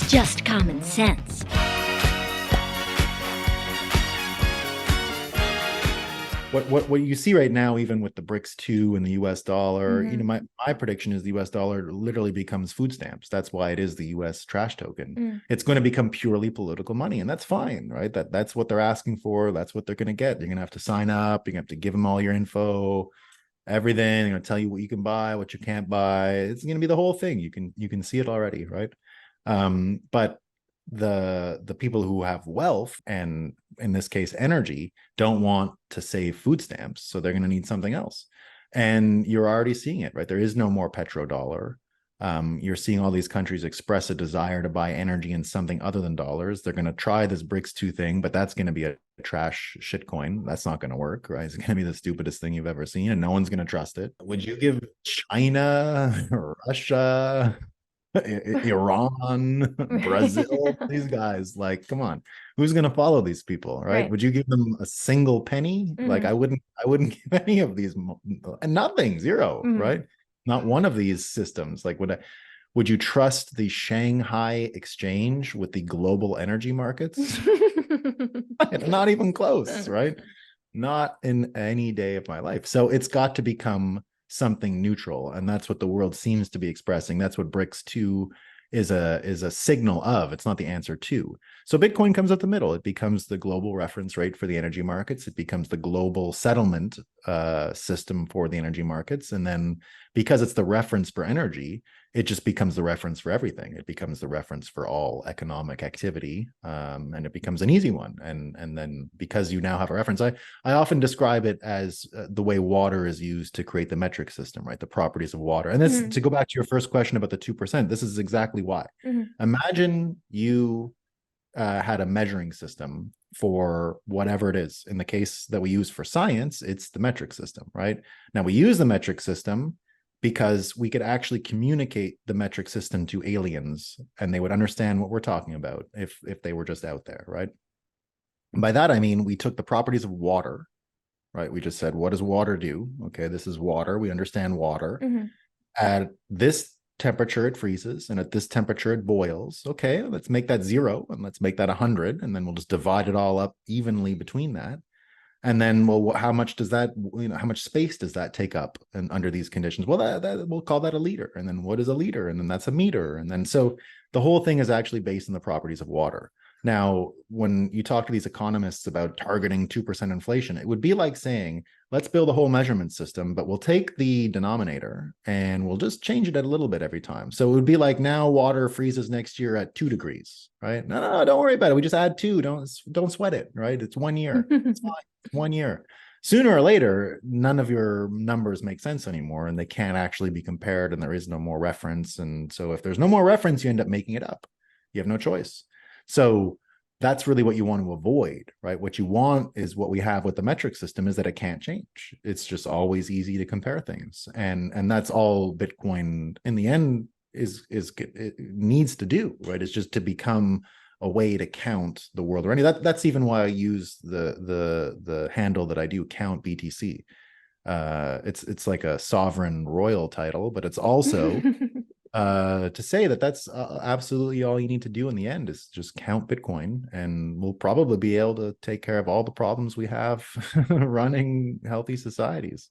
just common sense. What you see right now, even with the BRICS 2 and the US dollar, Mhm. you know, my prediction is the US dollar literally becomes food stamps. That's why it is the US trash token. Mm. It's going to become purely political money, and that's fine, right? That's what they're asking for. That's what they're going to get. You're going to have to sign up. You're going to have to give them all your info, everything. They're going to tell you what you can buy, what you can't buy. It's going to be the whole thing. You can see it already, right? But the people who have wealth, and in this case energy, don't want to save food stamps, so they're going to need something else. And you're already seeing it, right? There is no more petrodollar. You're seeing all these countries express a desire to buy energy in something other than dollars. They're going to try this BRICS 2 thing, but that's going to be a trash shitcoin. That's not going to work, right? It's going to be the stupidest thing you've ever seen, and no one's going to trust it. Would you give China, Russia, Iran, Brazil, these guys, like, come on, who's going to follow these people, right? Would you give them a single penny? Like, I wouldn't give any of these, nothing, zero, right? Not one of these systems. Like, would you trust the Shanghai exchange with the global energy markets? Not even close, right? Not in any day of my life. So it's got to become something neutral, and that's what the world seems to be expressing. That's what BRICS 2 is a signal of. It's not the answer to. So Bitcoin comes at the middle. It becomes the global reference rate for the energy markets. It becomes the global settlement system for the energy markets. And then because it's the reference for energy, it just becomes the reference for everything. It becomes the reference for all economic activity, and it becomes an easy one. And then because you now have a reference, I often describe it as the way water is used to create the metric system, right? The properties of water. And this, to go back to your first question about the 2%, this is exactly why. Imagine you had a measuring system for whatever it is. In the case that we use for science, it's the metric system, right? Now we use the metric system because we could actually communicate the metric system to aliens, and they would understand what we're talking about if they were just out there, right? And by that, I mean, we took the properties of water, right? We just said, what does water do? Okay, this is water. We understand water. At this temperature, it freezes, and at this temperature, it boils. Okay, let's make that 0, and let's make that 100, and then we'll just divide it all up evenly between that. And then, well, how much does that, how much space does that take up and under these conditions? Well, that we'll call that a liter. And then what is a liter? And then that's a meter. And then so the whole thing is actually based on the properties of water. Now, when you talk to these economists about targeting 2% inflation, it would be like saying, let's build a whole measurement system, but we'll take the denominator and we'll just change it a little bit every time. So it would be like, now water freezes next year at 2 degrees, right? No, don't worry about it. We just add 2. Don't sweat it, right? It's 1 year. It's fine. 1 year. Sooner or later, none of your numbers make sense anymore, and they can't actually be compared, and there is no more reference. And so if there's no more reference, you end up making it up. You have no choice. So that's really what you want to avoid, right? What you want is what we have with the metric system, is that it can't change. It's just always easy to compare things. And that's all Bitcoin in the end it needs to do, right? It's just to become a way to count the world already. That's even why I use the handle that I do, count BTC. It's like a sovereign royal title, but it's also to say that that's absolutely all you need to do in the end, is just count Bitcoin, and we'll probably be able to take care of all the problems we have running healthy societies.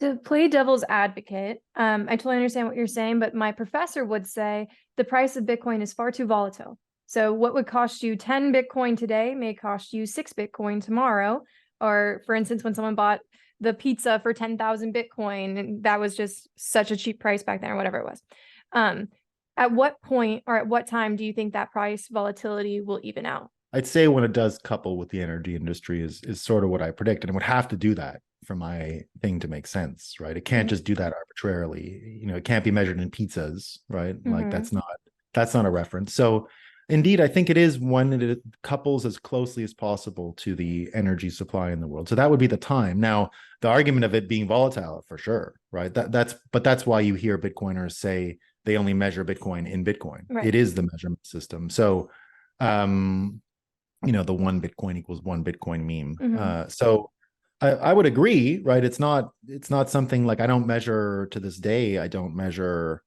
To play devil's advocate, I totally understand what you're saying, but my professor would say the price of Bitcoin is far too volatile. So what would cost you 10 Bitcoin today may cost you 6 Bitcoin tomorrow. Or for instance, when someone bought the pizza for 10,000 Bitcoin, and that was just such a cheap price back then, or whatever it was. At what point or at what time do you think that price volatility will even out? I'd say when it does couple with the energy industry is sort of what I predict, and it would have to do that for my thing to make sense, right? It can't just do that arbitrarily. It can't be measured in pizzas, right? Like that's not a reference. So indeed, I think it is when it couples as closely as possible to the energy supply in the world. So that would be the time. Now, the argument of it being volatile, for sure, right? That's why you hear Bitcoiners say they only measure Bitcoin in Bitcoin. Right. It is the measurement system. So, the 1 Bitcoin equals 1 Bitcoin meme. So I would agree, right? It's not something like, I don't measure to this day. I don't measure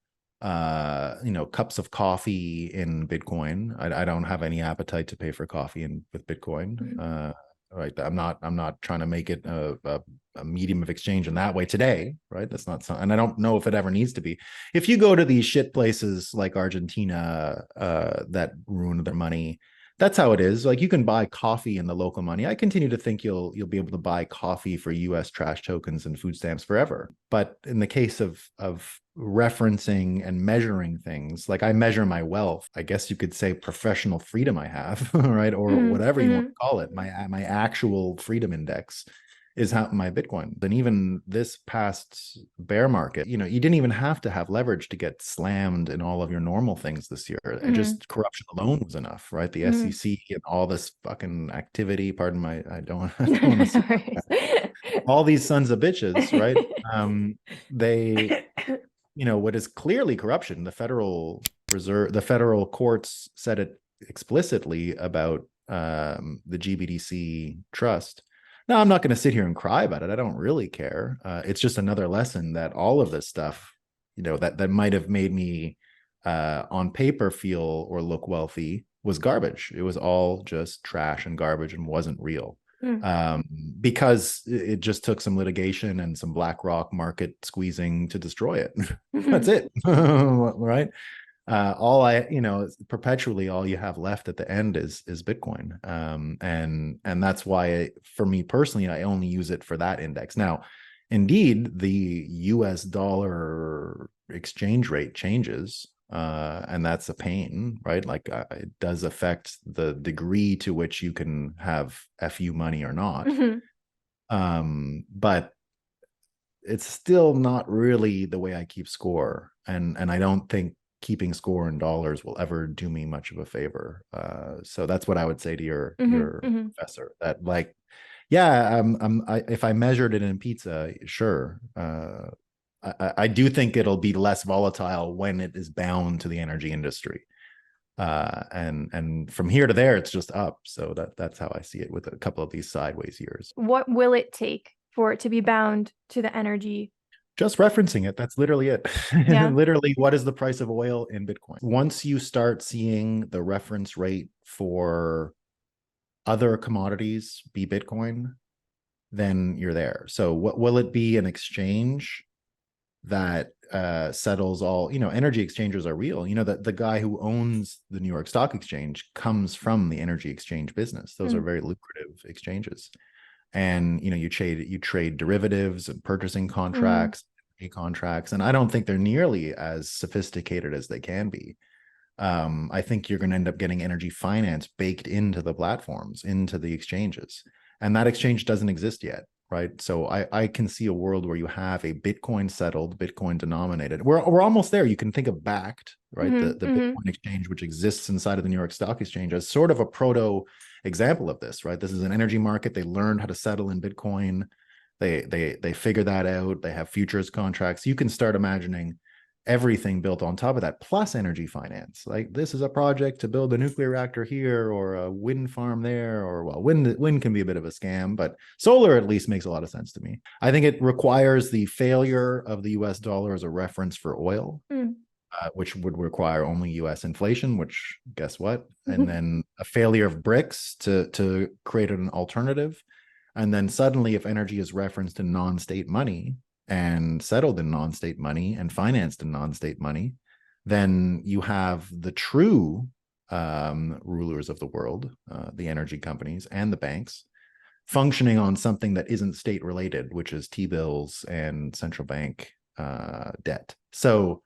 cups of coffee in Bitcoin. I don't have any appetite to pay for coffee with Bitcoin. Right. I'm not trying to make it a medium of exchange in that way today. Right. That's not something, and I don't know if it ever needs to be. If you go to these shit places like Argentina that ruin their money, that's how it is. Like, you can buy coffee in the local money. I continue to think you'll be able to buy coffee for US trash tokens and food stamps forever. But in the case of referencing and measuring things, like I measure my wealth, I guess you could say professional freedom I have, right? Or whatever you want to call it, my actual freedom index is how my Bitcoin. And even this past bear market, you didn't even have to have leverage to get slammed in all of your normal things this year. Just corruption alone was enough, right? The SEC and all this fucking activity, pardon my, I don't want to say all these sons of bitches, right? They, what is clearly corruption, the Federal Reserve, the federal courts said it explicitly about the GBDC trust. Now, I'm not going to sit here and cry about it. I don't really care. It's just another lesson that all of this stuff, that might have made me on paper feel or look wealthy, was garbage. It was all just trash and garbage and wasn't real. Because it just took some litigation and some BlackRock market squeezing to destroy it. That's it. Right. Perpetually all you have left at the end is Bitcoin. And that's why, for me personally, I only use it for that index. Now, indeed, the US dollar exchange rate changes, and that's a pain, right? Like, it does affect the degree to which you can have FU money or not. But it's still not really the way I keep score. And I don't think keeping score in dollars will ever do me much of a favor. So that's what I would say to your professor, that, like, yeah, if I measured it in pizza, sure. I do think it'll be less volatile when it is bound to the energy industry. And from here to there, it's just up. So that's how I see it with a couple of these sideways years. What will it take for it to be bound to the energy? Just referencing it. That's literally it. Yeah. Literally, what is the price of oil in Bitcoin? Once you start seeing the reference rate for other commodities be Bitcoin, then you're there. So what will it be? An exchange that settles all, energy exchanges are real. The guy who owns the New York Stock Exchange comes from the energy exchange business. Those are very lucrative exchanges. And you trade derivatives and purchasing contracts, contracts, and I don't think they're nearly as sophisticated as they can be. I think you're going to end up getting energy finance baked into the platforms, into the exchanges, and that exchange doesn't exist yet, right? So I can see a world where you have a Bitcoin settled, Bitcoin denominated. We're almost there. You can think of Backed, right? The Bitcoin exchange, which exists inside of the New York Stock Exchange, as sort of a proto example of this, right? This is an energy market. They learned how to settle in Bitcoin. They figure that out. They have futures contracts. You can start imagining everything built on top of that, plus energy finance. Like, this is a project to build a nuclear reactor here, or a wind farm there, or, well, wind can be a bit of a scam, but solar at least makes a lot of sense to me. I think it requires the failure of the US dollar as a reference for oil. Which would require only US inflation, which, guess what? And then a failure of BRICS to create an alternative. And then suddenly, if energy is referenced in non-state money and settled in non-state money and financed in non-state money, then you have the true rulers of the world, the energy companies and the banks, functioning on something that isn't state related, which is T-bills and central bank debt. So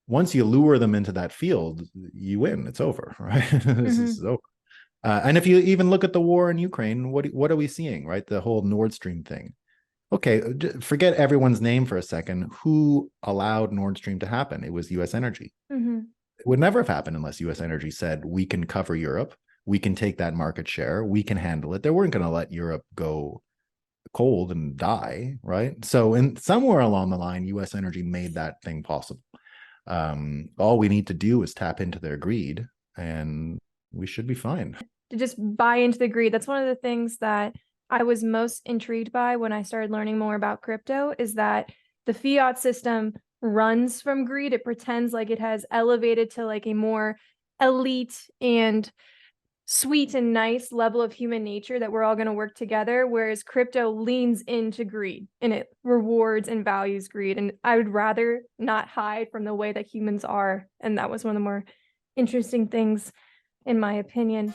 once you lure them into that field, you win. It's over, right? This is over. And if you even look at the war in Ukraine, what are we seeing, right? The whole Nord Stream thing. Okay, forget everyone's name for a second. Who allowed Nord Stream to happen? It was US Energy. It would never have happened unless US Energy said, we can cover Europe. We can take that market share. We can handle it. They weren't going to let Europe go cold and die, right? So somewhere along the line, US Energy made that thing possible. All we need to do is tap into their greed, and we should be fine. To just buy into the greed. That's one of the things that I was most intrigued by when I started learning more about crypto, is that the fiat system runs from greed. It pretends like it has elevated to like a more elite and sweet and nice level of human nature that we're all going to work together, whereas crypto leans into greed and it rewards and values greed. And I would rather not hide from the way that humans are. And that was one of the more interesting things, in my opinion.